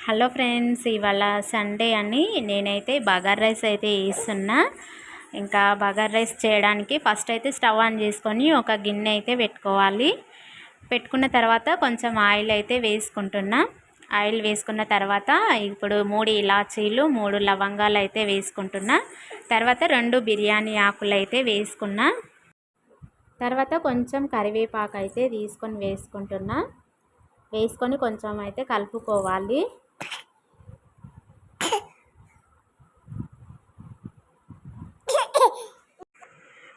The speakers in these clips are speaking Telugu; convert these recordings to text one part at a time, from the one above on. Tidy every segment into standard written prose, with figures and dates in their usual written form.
హలో ఫ్రెండ్స్, ఇవాళ సండే అని నేనైతే బగార్ రైస్ అయితే వేస్తున్నా. ఇంకా బగార్ రైస్ చేయడానికి ఫస్ట్ అయితే స్టవ్ ఆన్ చేసుకొని ఒక గిన్నె అయితే పెట్టుకోవాలి. పెట్టుకున్న తర్వాత కొంచెం ఆయిల్ అయితే వేసుకుంటున్నా. ఆయిల్ వేసుకున్న తర్వాత ఇప్పుడు 3 ఇలాచీలు 3 లవంగాలు అయితే వేసుకుంటున్నా. తర్వాత 2 బిర్యానీ ఆకులు అయితే వేసుకున్నా. తర్వాత కొంచెం కరివేపాకు అయితే తీసుకొని వేసుకుంటున్నా. వేసుకొని కొంచెం అయితే కలుపుకోవాలి.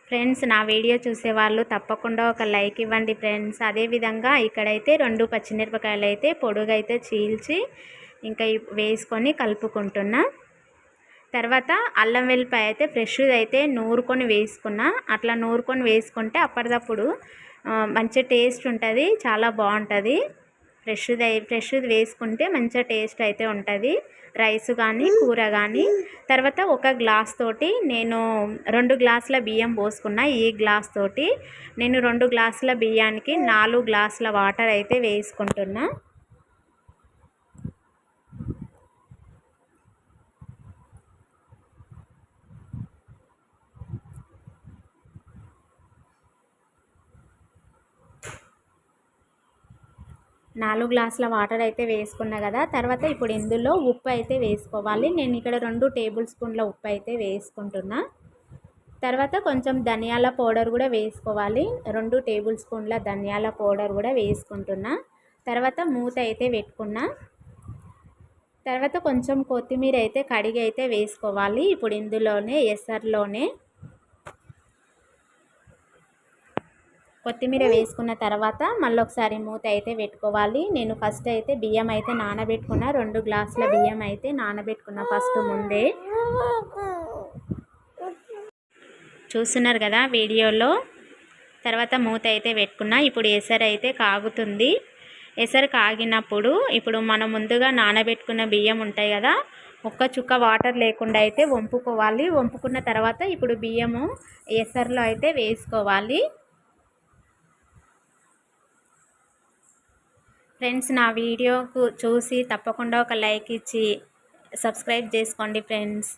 ఫ్రెండ్స్, నా వీడియో చూసేవాళ్ళు తప్పకుండా ఒక లైక్ ఇవ్వండి ఫ్రెండ్స్. అదేవిధంగా ఇక్కడైతే 2 పచ్చిమిరపకాయలు అయితే పొడుగైతే చీల్చి ఇంకా వేసుకొని కలుపుకుంటున్నా. తర్వాత అల్లం వెల్లిపాయ అయితే ఫ్రెష్ అయితే నూరుకొని వేసుకున్నా. అట్లా నూరుకొని వేసుకుంటే అప్పటిదప్పుడు మంచి టేస్ట్ ఉంటుంది, చాలా బాగుంటుంది. ఫ్రెష్ది వేసుకుంటే మంచిగా టేస్ట్ అయితే ఉంటుంది, రైస్ కానీ కూర కానీ. తర్వాత ఒక గ్లాస్ తోటి నేను 2 గ్లాసుల బియ్యం పోసుకున్నా. ఈ గ్లాస్ తోటి నేను 2 గ్లాసుల బియ్యానికి 4 గ్లాసుల వాటర్ అయితే వేసుకుంటున్నా. నాలుగు గ్లాసుల వాటర్ అయితే వేసుకున్నా కదా. తర్వాత ఇప్పుడు ఇందులో ఉప్పు అయితే వేసుకోవాలి. నేను ఇక్కడ 2 టేబుల్ స్పూన్ల ఉప్పు అయితే వేసుకుంటున్నా. తర్వాత కొంచెం ధనియాల పౌడర్ కూడా వేసుకోవాలి. 2 టేబుల్ స్పూన్ల ధనియాల పౌడర్ కూడా వేసుకుంటున్నా. తర్వాత మూత అయితే పెట్టుకున్నా. తర్వాత కొంచెం కొత్తిమీర అయితే కడిగి అయితే వేసుకోవాలి. ఇప్పుడు ఇందులోనే ఎసర్లోనే కొత్తిమీర వేసుకున్న తర్వాత మళ్ళీ ఒకసారి మూత అయితే పెట్టుకోవాలి. నేను ఫస్ట్ అయితే బియ్యం అయితే నానబెట్టుకున్నా. 2 గ్లాసుల బియ్యం అయితే నానబెట్టుకున్నా ఫస్ట్ ముందే. చూస్తున్నారు కదా వీడియోలో. తర్వాత మూత అయితే పెట్టుకున్నా. ఇప్పుడు ఎసరు అయితే కాగుతుంది. ఎసరు కాగినప్పుడు ఇప్పుడు మనం ముందుగా నానబెట్టుకున్న బియ్యం ఉంటాయి కదా, ఒక్క చుక్క వాటర్ లేకుండా అయితే వంపుకోవాలి. వంపుకున్న తర్వాత ఇప్పుడు బియ్యము ఎసరులో అయితే వేసుకోవాలి. ఫ్రెండ్స్, నా వీడియోకు చూసి తప్పకుండా ఒక లైక్ ఇచ్చి సబ్స్క్రైబ్ చేసుకోండి ఫ్రెండ్స్.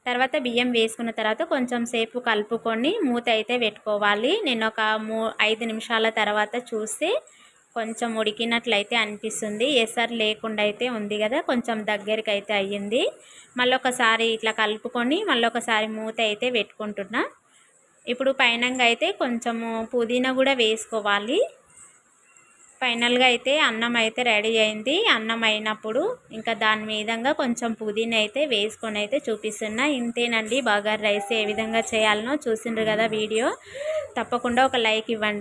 తర్వాత బియ్యం వేసుకున్న తర్వాత కొంచెం సేపు కలుపుకొని మూత అయితే పెట్టుకోవాలి. నేను ఒక 5 నిమిషాల తర్వాత చూస్తే కొంచెం ఉడికినట్లయితే అనిపిస్తుంది. ఎసరు లేకుండా అయితే ఉంది కదా, కొంచెం దగ్గరికి అయితే అయ్యింది. మళ్ళీ ఒకసారి ఇట్లా కలుపుకొని మళ్ళీ ఒకసారి మూత అయితే పెట్టుకుంటున్నా. ఇప్పుడు పైనంగా అయితే కొంచెము పుదీనా కూడా వేసుకోవాలి. ఫైనల్గా అయితే అన్నం అయితే రెడీ అయింది. అన్నం అయినప్పుడు ఇంకా దాని మీదంగా కొంచెం పుదీనా అయితే వేసుకొని అయితే చూపిస్తున్నా. ఇంతేనండి బగార్ రైస్ ఏ విధంగా చేయాలనో చూసిండ్రు కదా వీడియో. తప్పకుండా ఒక లైక్ ఇవ్వండి.